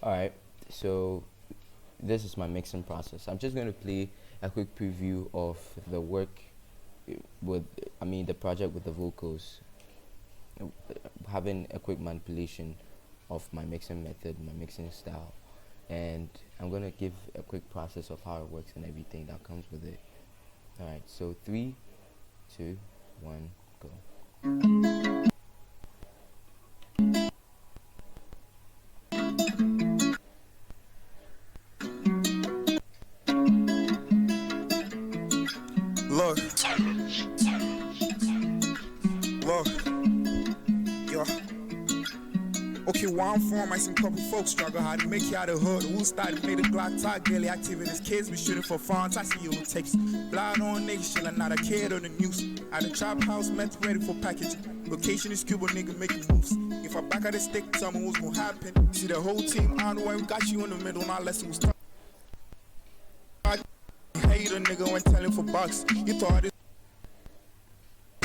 Alright, so this is my mixing process. I'm just going to play a quick preview of the work the project with the vocals, uh, having a quick manipulation of my mixing method, my mixing style, and I'm going to give a quick process of how it works and everything that comes with it. Alright, so 3, 2, 1, go. Look, look, yo. Okay, where I'm from, I seen couple folks struggle how to make it out of hood. Who started made a Glock talk, daily active in his kids be shooting for funds. I see you it takes blood on niggas, chillin' not a kid on the news. At the chop house, meth ready for package. Location is Cuba, nigga making moves. If I back out the stick, tell me what's gonna happen. See the whole team on the way, we got you in the middle, my lesson was tough. Hate a nigga when telling for bucks. You thought it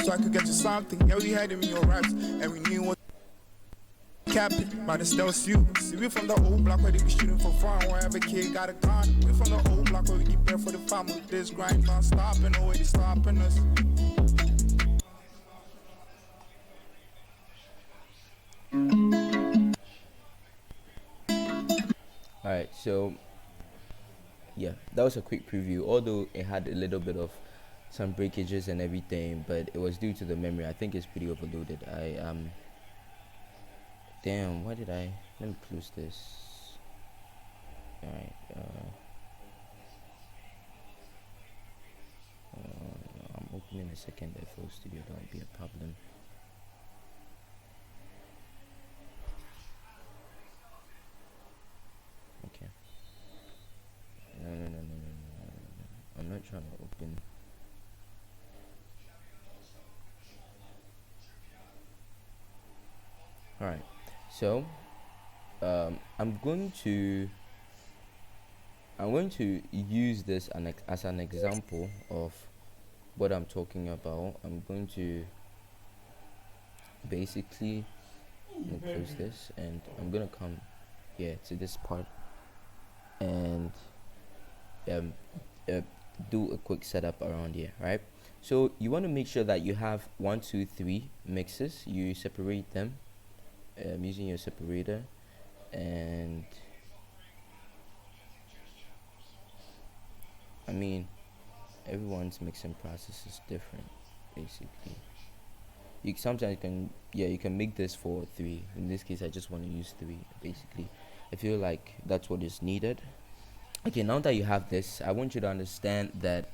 so I could get you something. Yeah, we had him in your raps, and we knew what capping, but it's still you. See, we from the old block where they be shooting for fun. Wherever kid got a gun. We from the old block where we keep there for the family. This grind not stopping, already stopping us. Alright, so yeah, that was a quick preview, although it had a little bit of some breakages and everything, but it was due to the memory. I think it's pretty overloaded. Damn, why did I let me close this. Alright, I'm opening a second FL Studio, that won't be a problem. Okay. No. I'm not trying to open. Alright, so I'm going to use this as an example of what I'm talking about. I'm going to basically close this, and I'm gonna come here to this part and do a quick setup around here, right? So you want to make sure that you have 1, 2, 3 mixes. You separate them using your separator, and I mean everyone's mixing process is different. Basically, you sometimes you can make this for 3. In this case, I just want to use 3. Basically, I feel like that's what is needed. Okay, now that you have this, I want you to understand that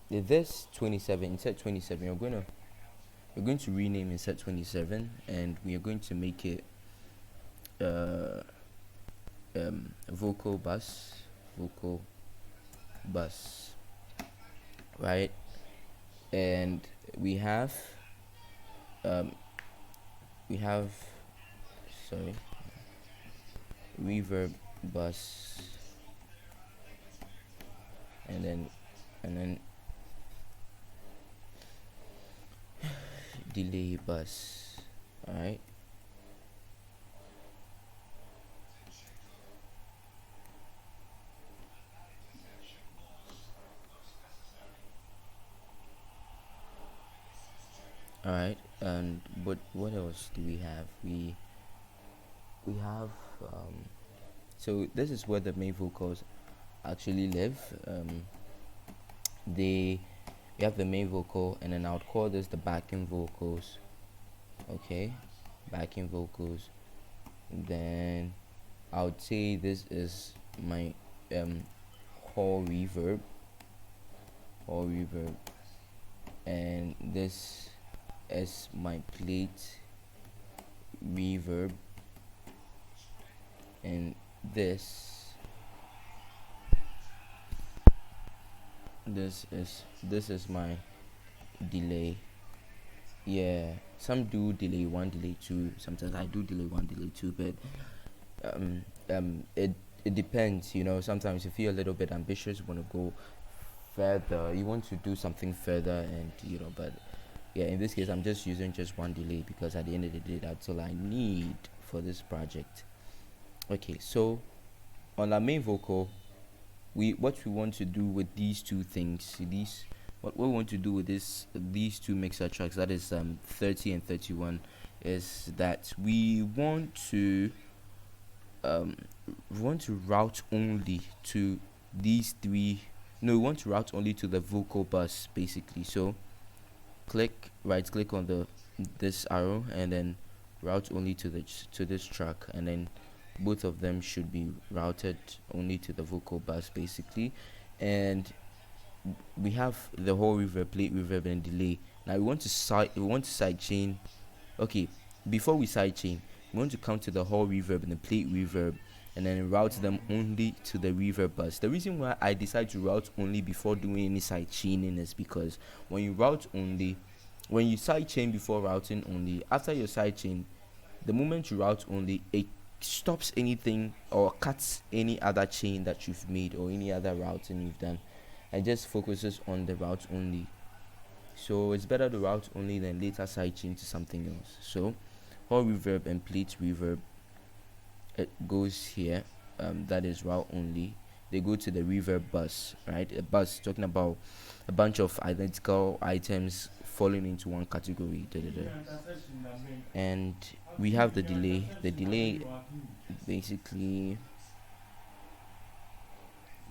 this 27 insert 27, we're going to rename insert 27, and we are going to make it vocal bus, right? And we have sorry, reverb bus, and then delay bus. All right, and what else do we have? We have so this is where the main vocals actually live. We have the main vocal, and then I would call this the backing vocals. Okay, backing vocals. Then I would say this is my hall reverb, and this is my plate reverb, and this is my delay. Yeah, some do delay 1, delay 2. Sometimes I do delay 1, delay 2, but it depends. Sometimes if you're a little bit ambitious, you want to go further, you want to do something further, and but yeah, in this case I'm just using just 1 delay, because at the end of the day that's all I need for this project. Okay, so on our main vocal, what we want to do with these two things, these what we want to do with these two mixer tracks, that is 30 and 31, is that um we want to route only to these three. No, we want to route only to the vocal bus basically. So right click on the this arrow and then route only to this track, and then both of them should be routed only to the vocal bus basically. And we have the whole reverb, plate reverb, and delay. Now we want to side chain. Okay, before we side chain, we want to come to the whole reverb and the plate reverb, and then route them only to the reverb bus. The reason why I decide to route only before doing any side chaining is because when you side chain before routing only, after your side chain, the moment you route only, it stops anything or cuts any other chain that you've made or any other routing you've done. It just focuses on the route only. So it's better to route only than later side chain to something else. So whole reverb and plate reverb, it goes here. That is route only. They go to the reverb bus, right? A bus talking about a bunch of identical items falling into one category. And we have the delay. The delay basically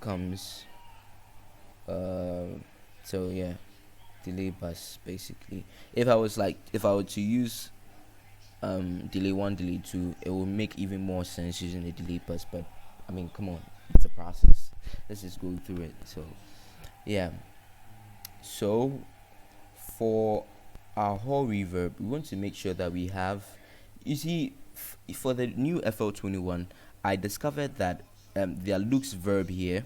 comes so yeah, delay bus basically. If I were to use delay 1, delay 2, it will make even more sense using the delay bus, but I mean, come on, it's a process. Let's just go through it. So yeah, so for our whole reverb, we want to make sure that we have, you see, for the new FL21, I discovered that their Lux verb here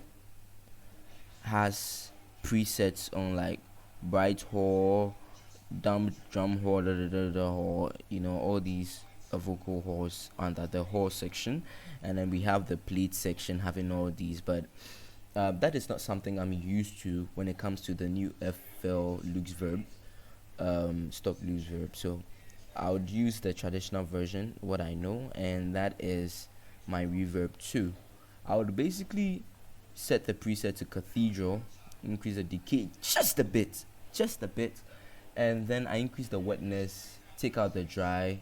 has presets on like bright hall, drum hall, hall, all these vocal halls under the hall section, and then we have the plate section having all these, but that is not something I'm used to when it comes to the new FL Lux verb, stock Lux verb. So I would use the traditional version, what I know, and that is my reverb 2. I would basically set the preset to cathedral, increase the decay just a bit, and then I increase the wetness, take out the dry,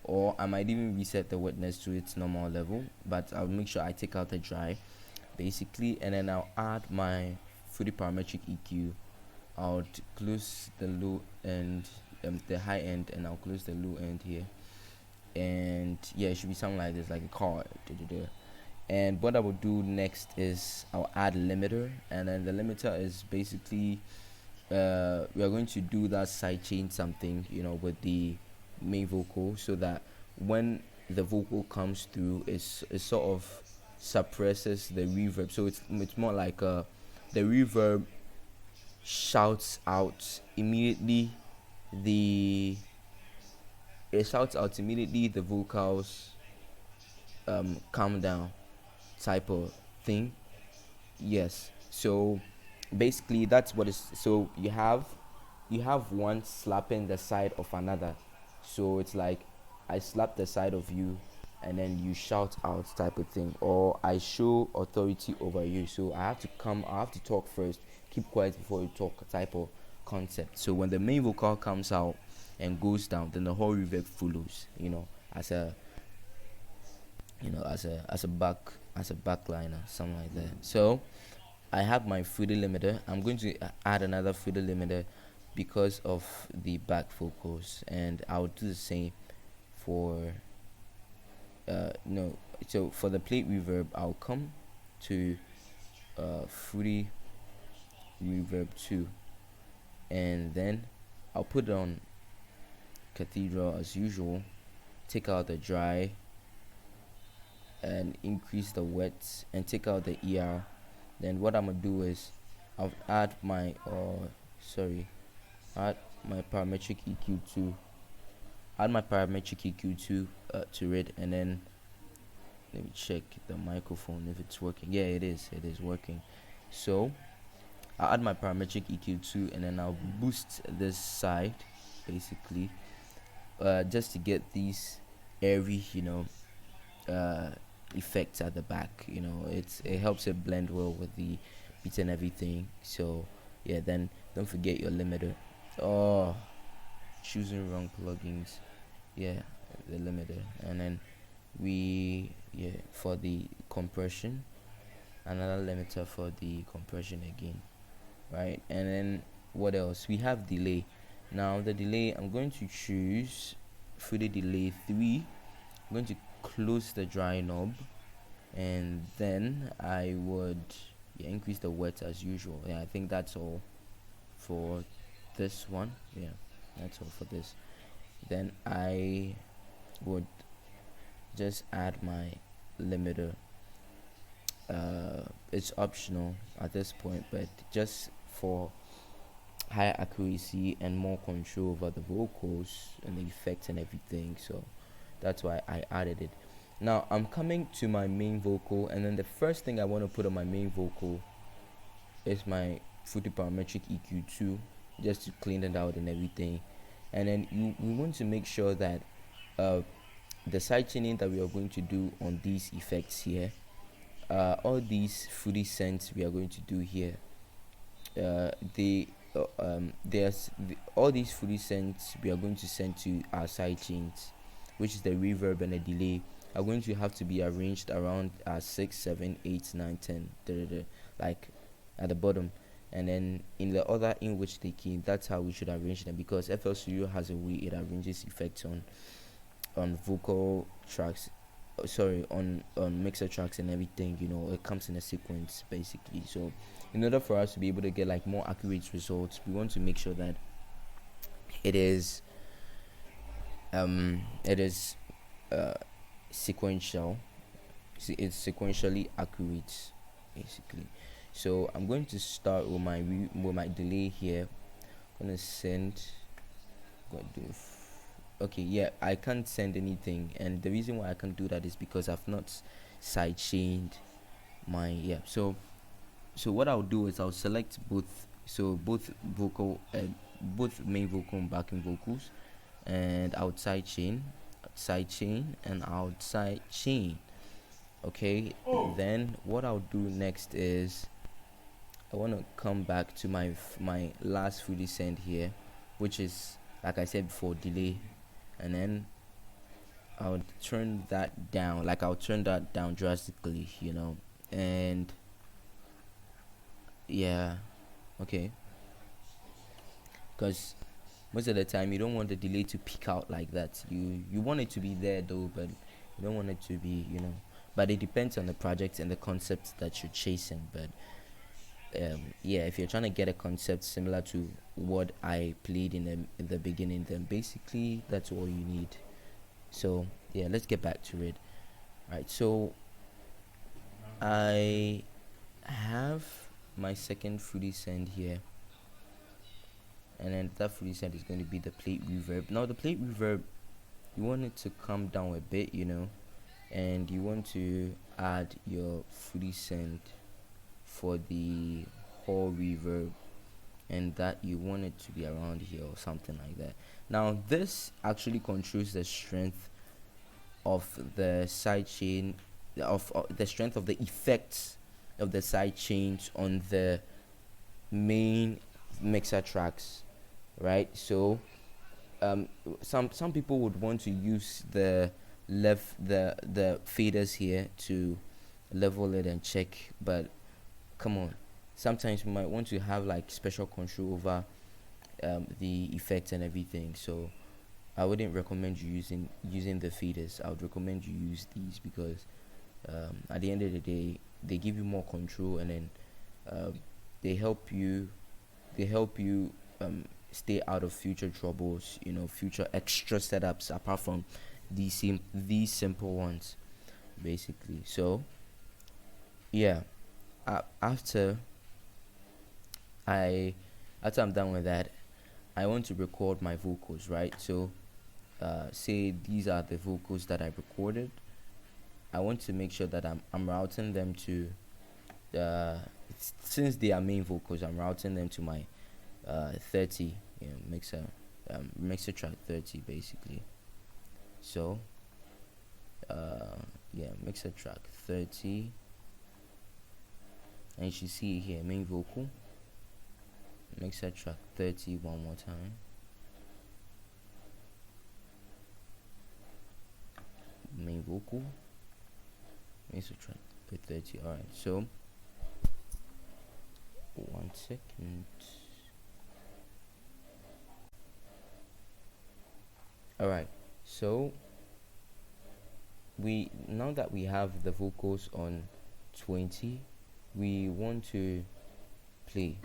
or I might even reset the wetness to its normal level, but I'll make sure I take out the dry basically, and then I'll add my fully parametric EQ. I'll close the low end, the high end, and I'll close the low end here, and yeah, it should be something like this, like a car. And what I will do next is I'll add limiter, and then the limiter is basically we are going to do that side chain something, with the main vocal, so that when the vocal comes through, it sort of suppresses the reverb. So it's more like the reverb shouts out immediately the vocals calm down type of thing. Yes, so basically that's what is. So you have one slapping the side of another, so it's like I slap the side of you and then you shout out type of thing, or I show authority over you, so I have to talk first, keep quiet before you talk type of concept. So when the main vocal comes out and goes down, then the whole reverb follows, as a backliner, something like that. So I have my Fruity limiter. I'm going to add another Fruity limiter because of the back vocals, and I'll do the same for so for the plate reverb, I'll come to Fruity reverb 2, and then I'll put it on cathedral as usual, take out the dry and increase the wet, and take out the ER. Then what I'm gonna do is I'll add my parametric EQ2, to it, and then let me check the microphone if it's working. Yeah, it is working. So I'll add my parametric EQ2, and then I'll boost this side basically, just to get these airy effects at the back. It helps it blend well with the beat and everything. So yeah, then don't forget your limiter. Oh, choosing wrong plugins. Yeah, the limiter. And then for the compression, another limiter for the compression again, right? And then what else? We have delay. Now the delay, I'm going to choose for the delay 3. I'm going to close the dry knob, and then I would increase the wet as usual. Yeah, I think that's all for this one. Yeah, that's all for this. Then I would just add my limiter. It's optional at this point, but just for higher accuracy and more control over the vocals and the effects and everything, so that's why I added it. Now I'm coming to my main vocal, and then the first thing I want to put on my main vocal is my Fruity Parametric EQ2, just to clean it out and everything. And then we want to make sure that the side chaining that we are going to do on these effects here, all these fruity scents we are going to do here, all these fruity scents we are going to send to our side chains, which is the reverb and the delay, are going to have to be arranged around 6, 7, 8, 9, 10, like at the bottom. And then in the order in which they came, that's how we should arrange them, because FL Studio has a way it arranges effects on vocal tracks, on mixer tracks and everything. It comes in a sequence basically. So in order for us to be able to get like more accurate results, we want to make sure that it is sequential. It's sequentially accurate basically. So I'm going to start with my delay here. I'm gonna send. Okay, yeah, I can't send anything, and the reason why I can't do that is because I've not side chained my So what I'll do is I'll select both main vocal and backing vocals, and outside chain, and outside chain. Okay, then what I'll do next is I want to come back to my last fruity send here, which is, like I said before, delay, and then I'll turn that down. I'll turn that down drastically, and yeah, okay, because most of the time you don't want the delay to peak out like that. You want it to be there though, but you don't want it to be, but it depends on the project and the concept that you're chasing. But if you're trying to get a concept similar to what I played in the beginning, then basically that's all you need. So yeah, let's get back to it. Right, so I have my second fruity send here, and then that fruity send is going to be the plate reverb. Now the plate reverb, you want it to come down a bit, and you want to add your fruity send for the whole reverb, and that you want it to be around here or something like that. Now this actually controls the strength of the side chain, of the strength of the effects of the side chains on the main mixer tracks, right? So some people would want to use the faders here to level it and check, but come on, sometimes we might want to have special control over the effects and everything. So I wouldn't recommend you using the faders. I would recommend you use these, because at the end of the day, they give you more control, and then they help you stay out of future troubles, future extra setups apart from these simple ones basically. So yeah, after I'm done with that, I want to record my vocals, right? So say these are the vocals that I recorded. I want to make sure that I'm routing them to since they are main vocals, I'm routing them to my 30 mixer track 30 basically. So mixer track 30, and you should see it here, main vocal, mixer track 30 one more time. Main vocal, mixer track 30. All right, so 1 second. All right, so now that we have the vocals on 20, we want to play.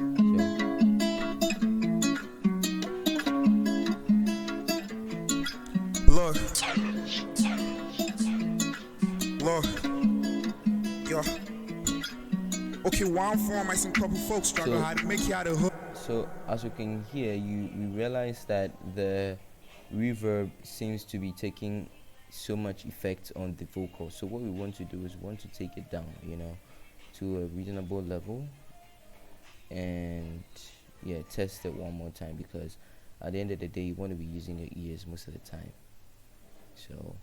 Look, yo. Okay, one form I seen couple folks struggle how to make you out of hood. So as you can hear, you realize that the reverb seems to be taking so much effect on the vocal. So what we want to do is we want to take it down, to a reasonable level, and test it one more time, because at the end of the day you want to be using your ears most of the time. So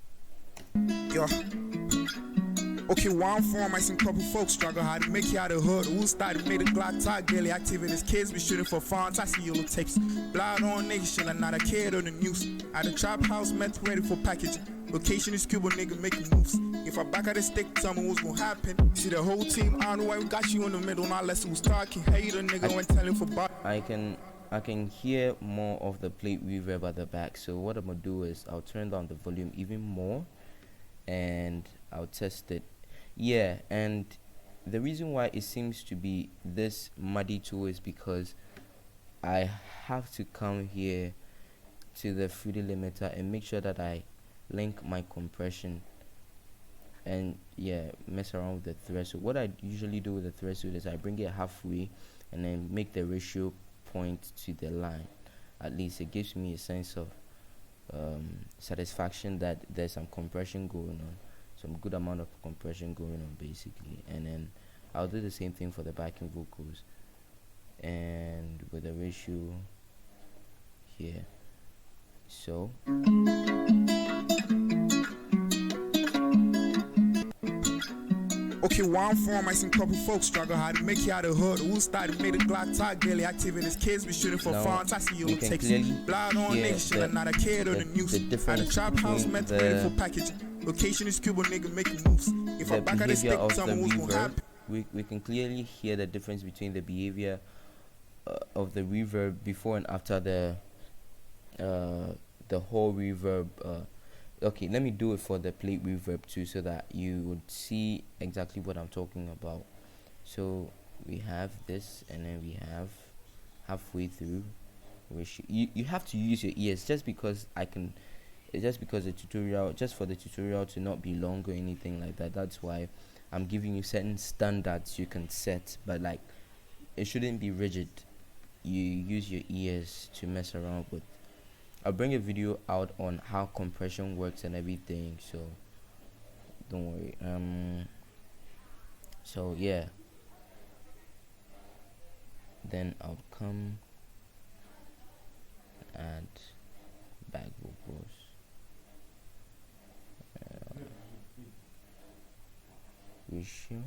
okay, one form I seen couple folks struggle how to make you out of hood. Who started made a Glock talk daily activities. Kids be shooting for funds. I see yellow tapes. Blood on nation and not a kid on the news. At the trap house, meth ready for packaging. Location is Cuba, nigga making moves. If I back at the stick, tell me what's gonna happen. See the whole team, I don't know why we got you in the middle. Not less who's talking. Hater nigga when telling for bar. I can hear more of the plate reverb at the back. So what I'm gonna do is I'll turn down the volume even more, and I'll test it. Yeah, and the reason why it seems to be this muddy too is because I have to come here to the Fruity limiter and make sure that I link my compression and mess around with the threshold. What I usually do with the threshold is I bring it halfway and then make the ratio point to the line. At least it gives me a sense of satisfaction that there's some compression going on, some good amount of compression going on basically. And then I'll do the same thing for the backing vocals, and with the ratio here. So okay, one form I seen couple folks struggle how to make you out of hood. Who started made a Glock talk daily activities. Kids be shooting for funds. I see yellow tapes. Blood on nation and not a kid on the news. At the trap house, meth ready for packaging. Location is Cuba, nigga making moves. If I back at the stick, tell me what's gonna happen. We can clearly hear the difference between the behavior of the reverb before and after the whole reverb. Okay, let me do it for the plate reverb too, so that you would see exactly what I'm talking about. So we have this, and then we have halfway through, which you have to use your ears, just because the tutorial, just for the tutorial to not be long or anything like that. That's why I'm giving you certain standards you can set, but like it shouldn't be rigid. You use your ears to mess around with. I'll bring a video out on how compression works and everything, so don't worry. So yeah, then I'll come and back vocals. Ratio.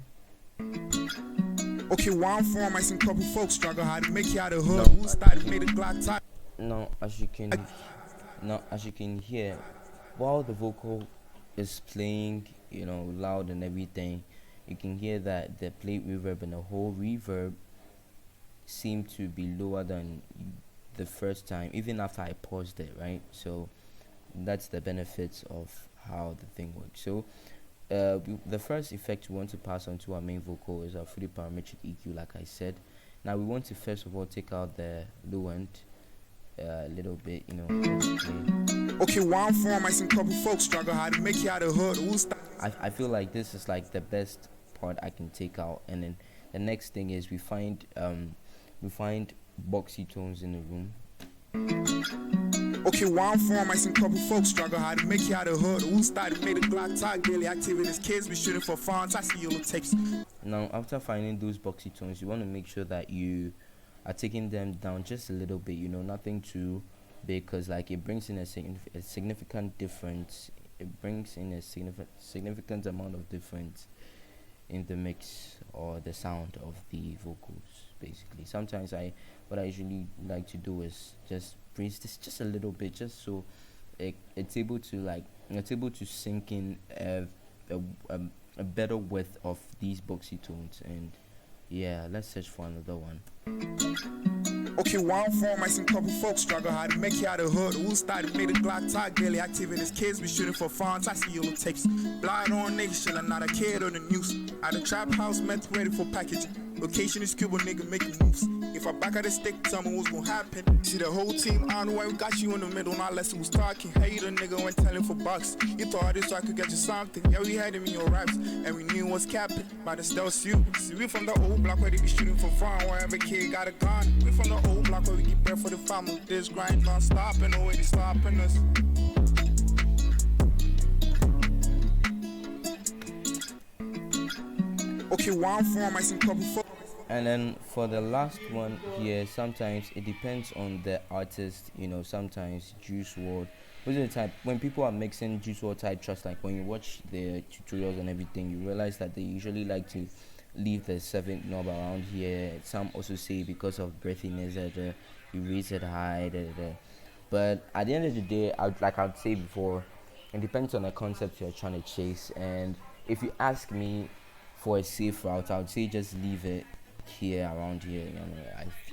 Okay, one form I seen couple folks struggle how to make you out of hood. Who started made a Glock talk. Now as you can hear, while the vocal is playing, loud and everything, you can hear that the plate reverb and the whole reverb seem to be lower than the first time, even after I paused it, right? So that's the benefits of how the thing works. So the first effect we want to pass on to our main vocal is our fully parametric EQ, like I said. Now we want to first of all take out the low end a little bit, Okay, one form I seen couple folks struggle how to make you out of hood. I feel like this is like the best part I can take out, and then the next thing is we find boxy tones in the room. Okay, one form I seen couple folks struggle how to make you out of hood. Who started made a Glock talk daily activities. Kids be shooting for funds. I see yellow tapes. Now after finding those boxy tones, you want to make sure that you are taking them down just a little bit, nothing too big, because like it brings in a significant difference it brings in a significant amount of difference in the mix or the sound of the vocals. Basically, sometimes what I usually like to do is just raise this just a little bit, just so it's able to sink in a, a, a better width of these boxy tones. And yeah, let's search for another one. Okay, one form, I seen couple folks struggle hard to make it out of hood. Who started made a Glock talk daily active in his kids, we shooting for funds. I see yellow tapes. Blind on niggas, shit, I'm not a kid on the news. At the trap house, meant ready for packaging. Location is Cuba, nigga making moves. If I back at the stick, tell me what's gonna happen. See the whole team, I don't know why we got you in the middle. Not less was talking. Hate a nigga went telling for bucks. You thought this so I could get you something. Yeah, we had him in your raps, and we knew what's capping. But it's still you. See, we from the old block where they be shooting for fun. Where every kid got a gun. We from the old block where we get bread for the family. This grind non stopping, no way they stopping us. Okay, one form, I seen couple folks. And then for the last one here, sometimes it depends on the artist. Sometimes Juice WRLD. Most of the time, when people are mixing Juice WRLD type tracks, like when you watch their tutorials and everything, you realize that they usually like to leave the seventh knob around here. Some also say because of breathiness that you raise it high. But at the end of the day, I'd say before, it depends on the concept you're trying to chase. And if you ask me for a safe route, I would say just leave it here, around here.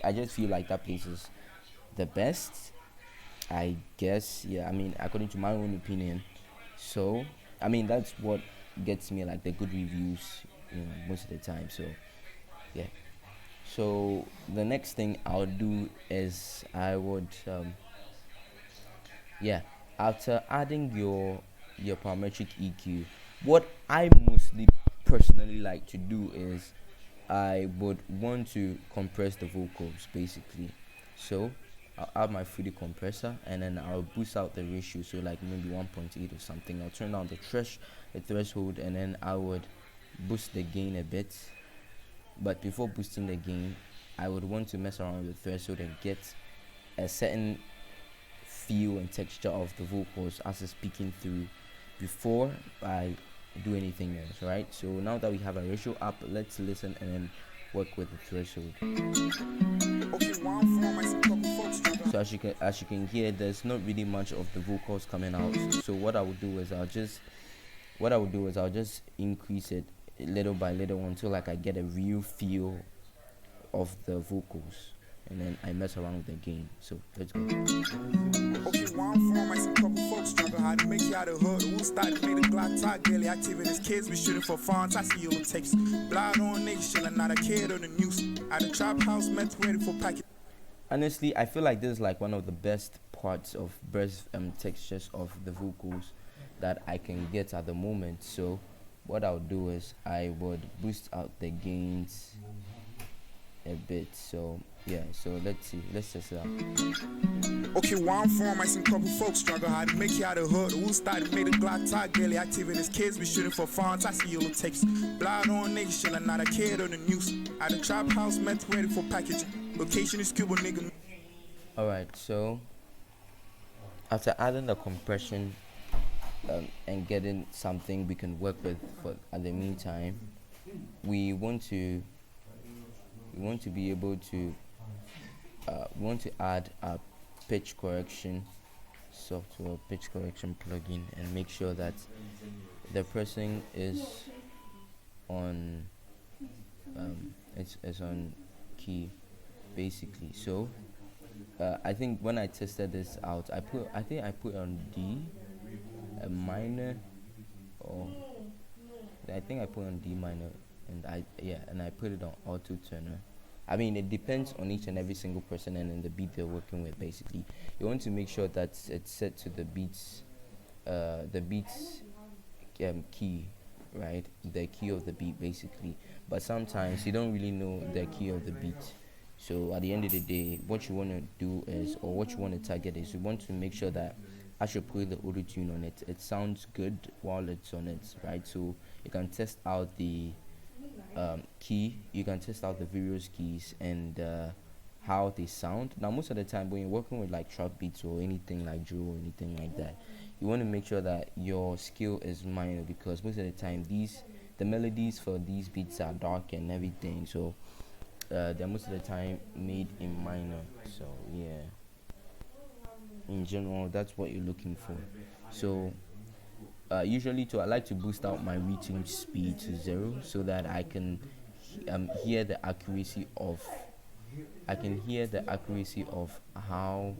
I just feel like that place is the best, I guess. Yeah, I mean, according to my own opinion. So I mean, that's what gets me like the good reviews, most of the time. So yeah. So the next thing I'll do is I would after adding your parametric EQ, what I mostly personally like to do is I would want to compress the vocals, basically. So I'll add my 3D compressor, and then I'll boost out the ratio, so like maybe 1.8 or something. I'll turn down the threshold, and then I would boost the gain a bit. But before boosting the gain, I would want to mess around with the threshold and get a certain feel and texture of the vocals as it's speaking through before I do anything else, right? So now that we have a ratio up, let's listen and then work with the threshold. So as you can hear, there's not really much of the vocals coming out. So what I would do is I'll just increase it little by little until like I get a real feel of the vocals, and then I mess around with the gain. So let's go. Okay, one form, I see couple folks struggle hard to make it out of hood. Who started made a Glock talk daily active in his kids, we shooting for funds. I see yellow tapes. Blind on niggas, shit, I'm not a kid on the news. At the trap house, meant ready for package. Honestly, I feel like this is like one of the best parts of burst textures of the vocals that I can get at the moment. So what I'll do is I would boost out the gains a bit. So yeah, so let's test it out. Okay, one form, I seen couple folks struggle hard to make it out of hood. Who started made a Glock talk daily active in his kids, we shooting for funds. I see yellow tapes. Blind on niggas, shit, I'm not a kid on the news. At the trap house, meant ready for packaging. Location is Cuba, nigga. Alright, so after adding the compression and getting something we can work with for at the meantime, we want to be able to add a pitch correction software, pitch correction plugin, and make sure that the pressing is on it's on key, basically. So I think when I tested this out, I put on D, a minor, or I think I put on D minor, and I put it on auto tuner. I mean, it depends on each and every single person and in the beat they're working with. Basically, you want to make sure that it's set to the beats key, right? The key of the beat, basically. But sometimes you don't really know the key of the beat. So at the end of the day, what you want to do is, or what you want to target is, you want to make sure that as you put the auto tune on it, it sounds good while it's on it, right? So you can test out the key, you can test out the various keys and how they sound. Now, most of the time when you're working with like trap beats or anything like drill or anything like that, you want to make sure that your skill is minor, because most of the time the melodies for these beats are dark and everything, so they're most of the time made in minor. So yeah, in general, that's what you're looking for. So usually too, I like to boost out my reaching speed to 0 so that I can hear the accuracy of how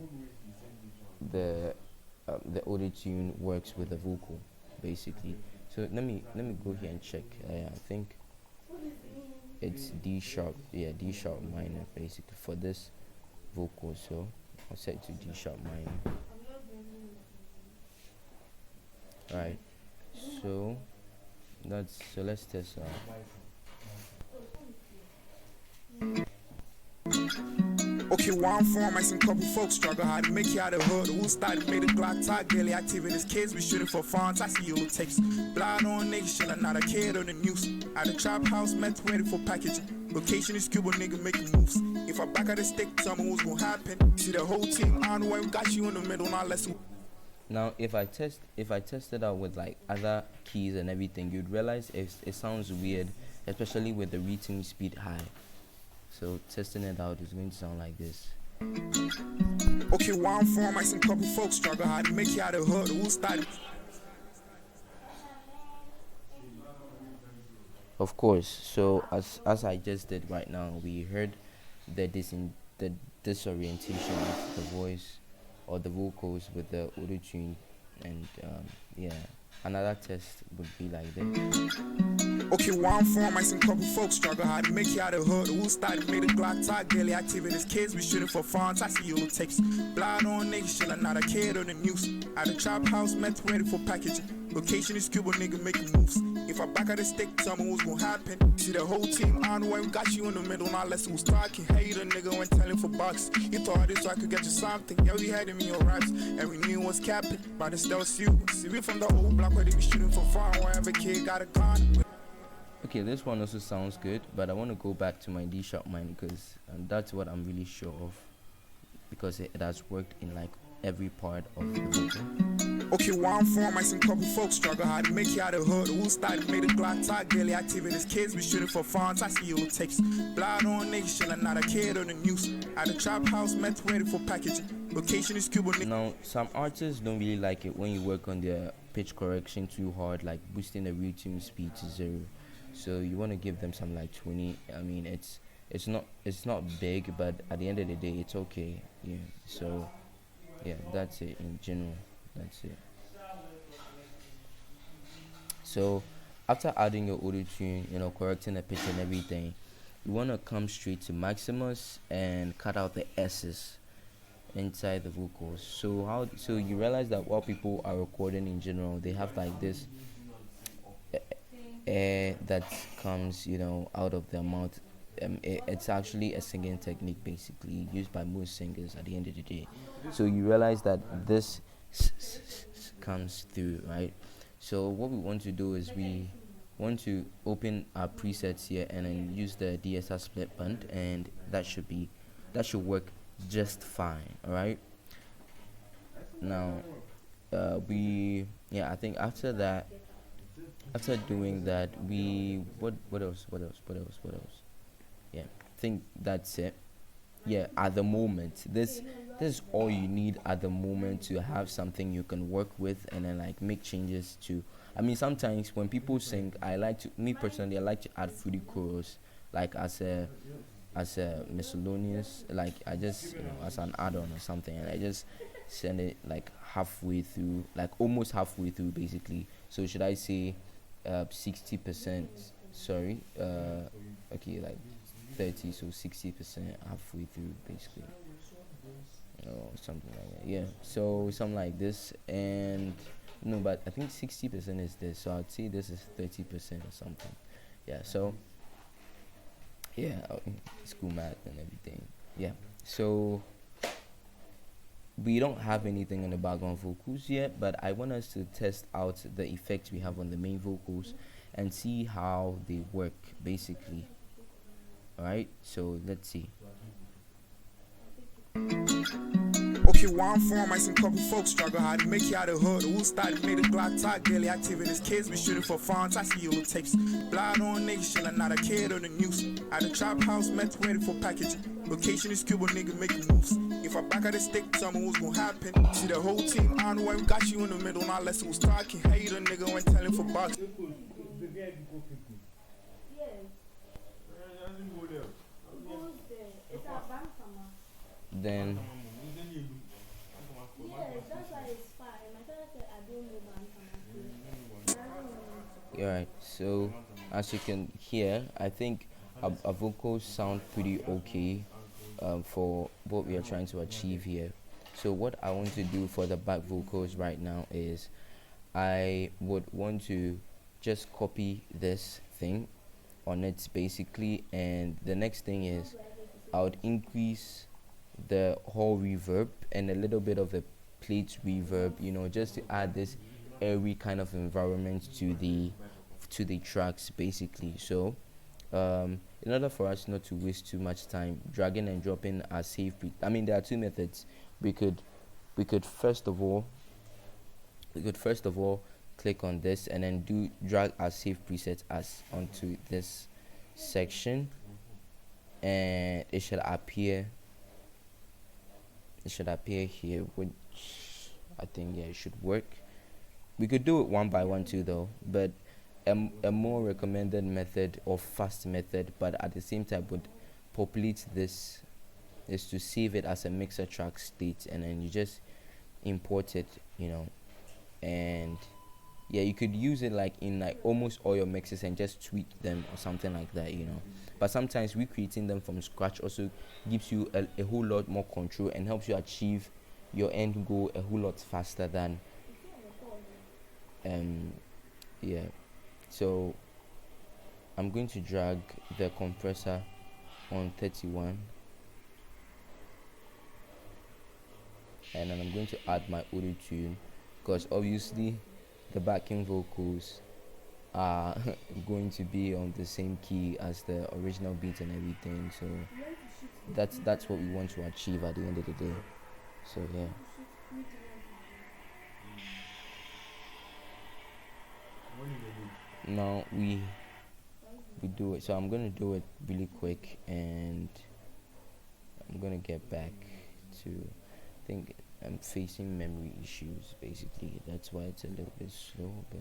the auto tune works with the vocal, basically. So let me go here and check. I think it's D sharp, yeah, D sharp minor basically for this vocal. So I'll set it to D sharp minor. Alright, so let's test out. Okay, one form, I seen couple folks struggle how to make it out of hood. Who started made a Glock talk daily activities. Kids be shooting for funds. I see yellow tapes. Blood on niggas, shit, I'm not a kid on the news. At a trap house, met ready for packaging. Location is Cuba, nigga making moves. If I back out the stick, tell me what's gonna happen. See the whole team on the way, we got you in the middle, now let's. Now, if I test it out with like other keys and everything, you'd realize it sounds weird, especially with the reaching speed high. So testing it out is going to sound like this. Okay, one form, I seen couple folks struggle how to make it out of hood. Who started? Of course. So as I just did right now, we heard the disorientation of the voice or the vocals with the auto tune, and yeah, another test would be like this. Okay, one form, I seen couple folks struggle how to make it out of hood. Who started made a Glock talk daily activities. Kids be shooting for funds. I see yellow tapes. Blood on niggas, shit, I'm not a kid on the news. At a trap house, met ready for packaging. Location is Cuba, nigga making moves. If I back out the stick, tell me what's gonna happen. See the whole team on the way, we got you in the middle, now let's who's talking. Hate a nigga went telling for bucks. You thought this so I could get you something. Yeah, we had him in your raps, and we knew what's capping. But it's still you. See, we from the old block where they be shooting for fun. Wherever kid got a gun. Okay, this one also sounds good, but I want to go back to my D sharp minor because that's what I'm really sure of, because it has worked in like every part of the vocal. Okay, one form, I seen couple folks struggle how to make it out of hood. Who started made a Glock talk daily activities. Kids be shooting for funds. I see yellow tapes. Blood on niggas, shit, I'm not a kid on the news. At a trap house, met ready for packaging. Location is Cuba. Now, some artists don't really like it when you work on their pitch correction too hard, like boosting the reaching speed to 0. So you want to give them some like 20. I mean, it's not big, but at the end of the day, it's okay. Yeah. So yeah, that's it in general. That's it. So after adding your auto tune, correcting the pitch and everything, you want to come straight to Maximus and cut out the S's inside the vocals. So you realize that while people are recording in general, they have like this air that comes out of their mouth. It's actually a singing technique basically used by most singers at the end of the day. So you realize that this comes through, right? So what we want to do is we want to open our presets here and then use the DSR split band, and that should work just fine. All right, now I think after doing that, what else? Yeah, I think that's it. Yeah, at the moment, this is all you need at the moment to have something you can work with and then like make changes to. I mean, sometimes when people sing, me personally, I like to add fruity chorus like as a miscellaneous, like I just as an add-on or something, and I just send it like halfway through, like almost halfway through basically. So should I say 60%? Sorry, okay, like 30, so 60% halfway through basically, something like that. Yeah, so something like this, and no, but I think 60% is this, so I'd say this is 30% or something. Yeah, so yeah, school math and everything. Yeah, so we don't have anything on the background vocals yet, but I want us to test out the effects we have on the main vocals and see how they work basically. Alright, so let's see. Okay, where I'm from, I seen couple folks struggle hard to make it out of hood. Who started made a Glock talk daily active in his kids be shooting for funds. I see yellow tapes. Blood on nation, I'm not a kid on the news. At the chop house, met ready for packaging. Location is Cuba, nigga making moves. If I back at the stick, tell me what's gonna happen. See the whole team, I don't know why we got you in the middle. Not less who's talking. Hate a nigga when telling for box. Then alright, so as you can hear, I think our vocals sound pretty okay for what we are trying to achieve here. So what I want to do for the back vocals right now is I would want to just copy this thing on it basically, and the next thing is I would increase the whole reverb and a little bit of the plate reverb, you know, just to add this airy kind of environment to the tracks basically. So in order for us not to waste too much time, dragging and dropping are safe. I mean, there are two methods. We could first of all click on this and then drag our save presets as onto this section, and it should appear here, which I think it should work. We could do it one by one too though, but a more recommended method or fast method, but at the same time would populate this, is to save it as a mixer track state, and then you just import it, you know, and yeah, you could use it like in like almost all your mixes and just tweak them or something like that, you know. But sometimes recreating them from scratch also gives you a whole lot more control and helps you achieve your end goal a whole lot faster than yeah. So I'm going to drag the compressor on 31, and then I'm going to add my auto tune, because obviously the backing vocals are going to be on the same key as the original beat and everything. So that's what we want to achieve at the end of the day. So yeah. Now we do it. So I'm gonna do it really quick, and I'm gonna get back to, I think I'm facing memory issues basically. That's why it's a little bit slow, but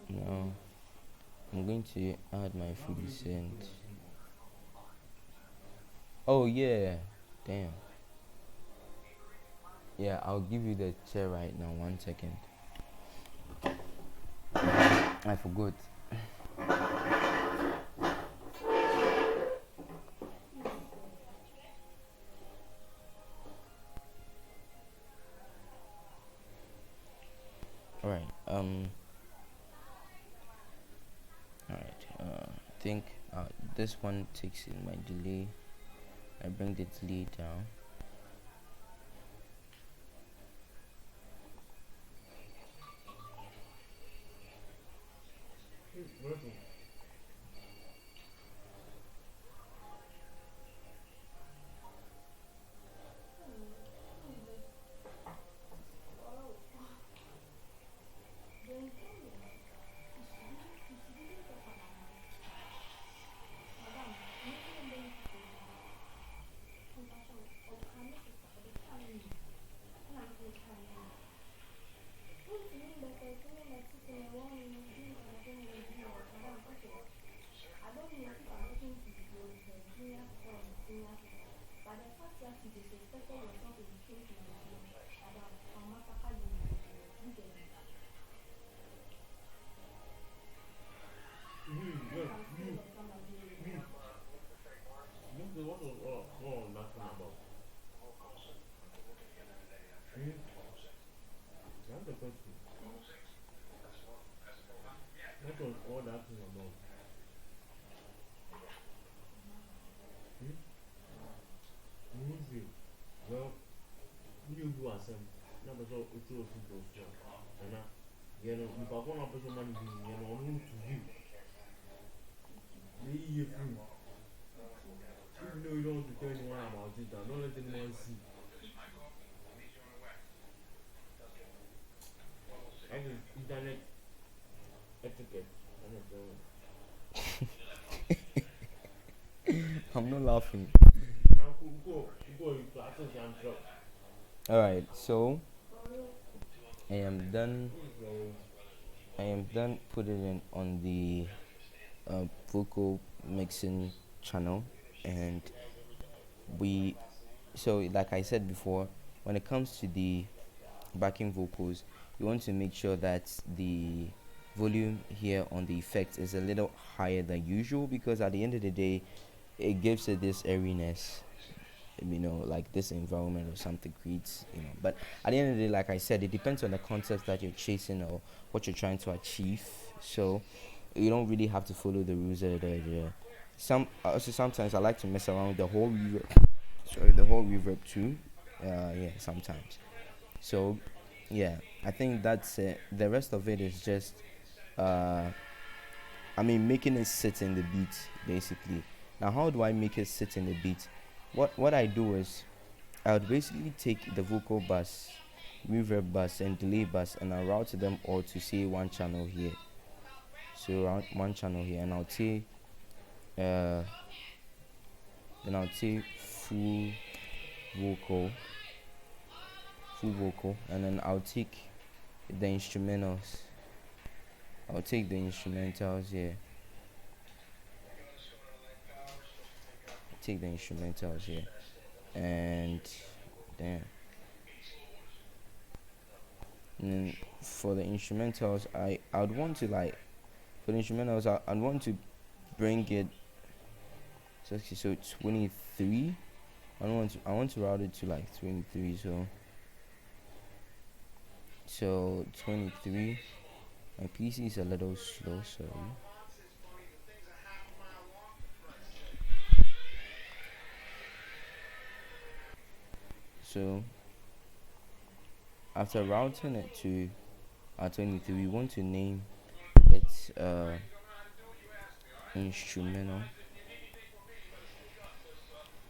now I'm going to add my 50 cent. Oh yeah, damn. Yeah, I'll give you the chair right now. 1 second. I forgot. Alright, I think this one takes in my delay. I bring the delay down. do some. Number so it's all simple. And you know, if I want to put money, you know, to you. You know, you don't want to tell anyone about it, don't let anyone see. I mean, internet etiquette. I'm not laughing. Go, Alright, so I am done putting it on the vocal mixing channel, and so like I said before, when it comes to the backing vocals, you want to make sure that the volume here on the effect is a little higher than usual, because at the end of the day it gives it this airiness, you know, like this environment or something creates, you know. But at the end of the day, like I said, it depends on the concept that you're chasing or what you're trying to achieve, so you don't really have to follow the rules. Sometimes I like to mess around with the whole reverb too, sometimes. So yeah, I think that's it. The rest of it is just making it sit in the beat, basically. Now, how do I make it sit in the beat? What I do is I would basically take the vocal bus, reverb bus, and delay bus, and I route them all to say one channel here. So around one channel here, and I'll take full vocal, and then I'll take the instrumentals. Here. Take the instrumentals here, and then for the instrumentals, I'd want to I'd want to bring it so 23. I want to route it to like 23. So 23. My PC is a little slow, sorry. So after routing it to 23, we want to name it instrumental,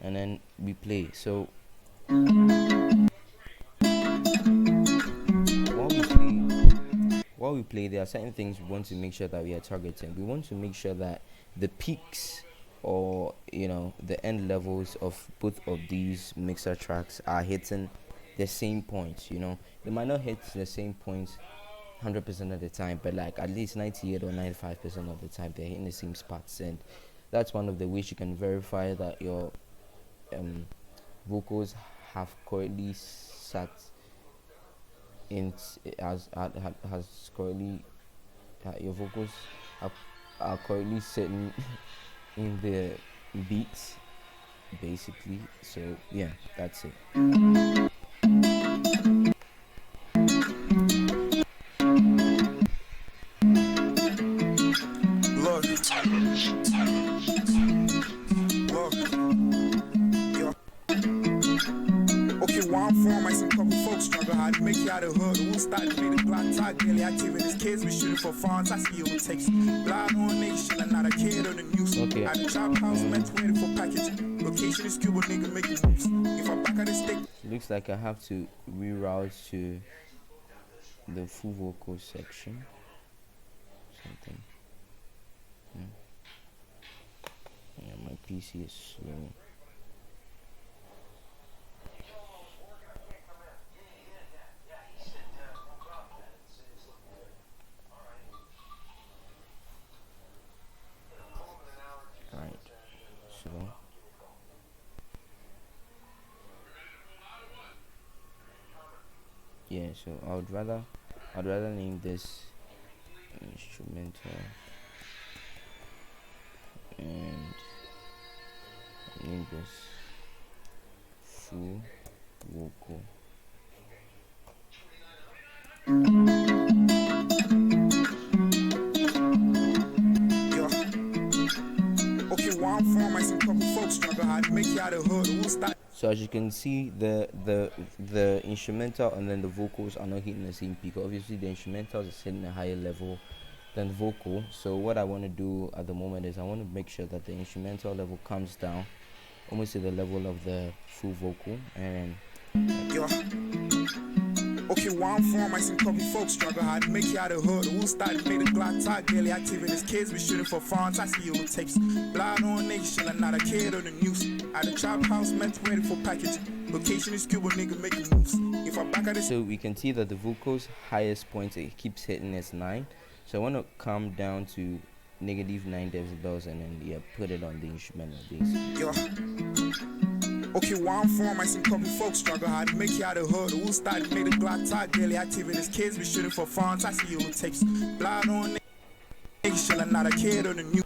and then we play. So while we play, there are certain things we want to make sure that we are targeting. We want to make sure that the peaks, or the end levels of both of these mixer tracks are hitting the same points. They might not hit the same points 100% of the time, but like at least 98 or 95% of the time they're hitting the same spots, and that's one of the ways you can verify that your vocals have correctly sat in has correctly your vocals are correctly sitting in the beats, basically. So yeah, that's it. Look, yo. Okay, where I'm from, I see a couple folks struggle how to make it out of hood. Who started to make the block talk daily activities? Kids be shooting for funds. I see it takes blood on nation and not a kid on the news. Okay. At the chop house, meant waiting for package. Location is Cuba, nigga making moves. If I'm back at the stick. Looks like I have to reroute to the full vocal section. Something. Yeah, my PC is slow. Right. So yeah, so I'd rather name this instrumental and name this full vocal. Okay, where I'm from, I see a couple folks struggle how to make it out of hood. Who start? So as you can see, the instrumental and then the vocals are not hitting the same peak. Obviously, the instrumental is hitting a higher level than the vocal. So what I want to do at the moment is I want to make sure that the instrumental level comes down almost to the level of the full vocal, and Yo. Okay, one form, I seen couple folks struggle hard to make it out of hood. Who started made a Glock talk daily active in his kids, we shooting for funds. I see you with tapes. Blood on nation, I'm not a kid on the news. At the chop house, meant ready for packaging. Location is Cuba, nigga making moves. If I'm back at this. so we can see that the vocals highest point it keeps hitting is 9. So I want to come down to -9 decibels and then put it on the instrumental bass. Yo. Okay, one form, I seen couple folks struggle hard to make it out of hood. Who started made a Glock talk daily active in his kids, we shooting for funds. I see you with tapes. Blood on nation, I'm not a kid on the news.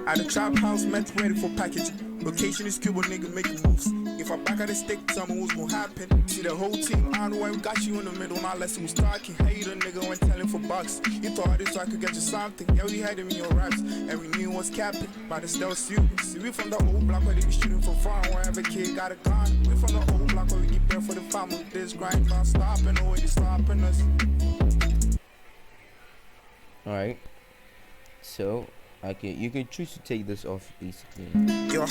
At the chop house, meant ready for packaging. Location is Cuba, nigga making moves. If I'm back at the stick, tell me what's gonna happen. See the whole team on the way, we got you in the middle. Now lesson was talking. Hate a nigga when telling for bucks. You thought this so I could get you something. Yeah, we had him in your raps, and we knew what's capping. But it's still serious. See, we from the old block where they be shooting for fun. Wherever kid got a gun. We from the old block where we get there for the family. This grind not stopping, or they stopping us. Alright, so you can choose to take this off basically. Yo.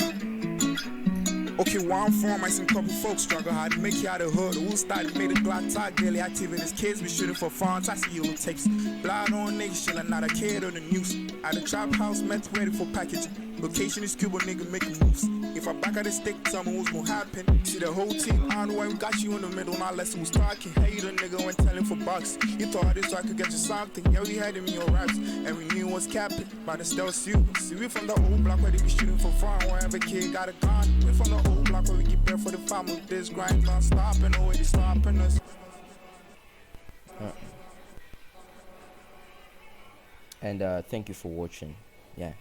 Okay, one form, I seen couple folks struggle hard to make it out of hood. Who started made a Glock talk daily active in his kids, we shooting for funds. I see you with tapes. Blood on nation, I'm not a kid on the news. At the chop house, meant ready for packaging. Location is Cuba, nigga making moves. If I'm back at the stick, tell me what's gonna happen. See the whole team on the way, we got you in the middle. Now lesson was talking. Hate a nigga when telling for bucks. You thought this so I could get you something. Yeah, we had him in your raps, and we knew what's capping. But it's still serious. See, we from the old block where they be shooting for fun. Wherever kid got a gun. We from the old block where we get there for the family. This grind not stopping, or they stopping us. And thank you for watching. Yeah.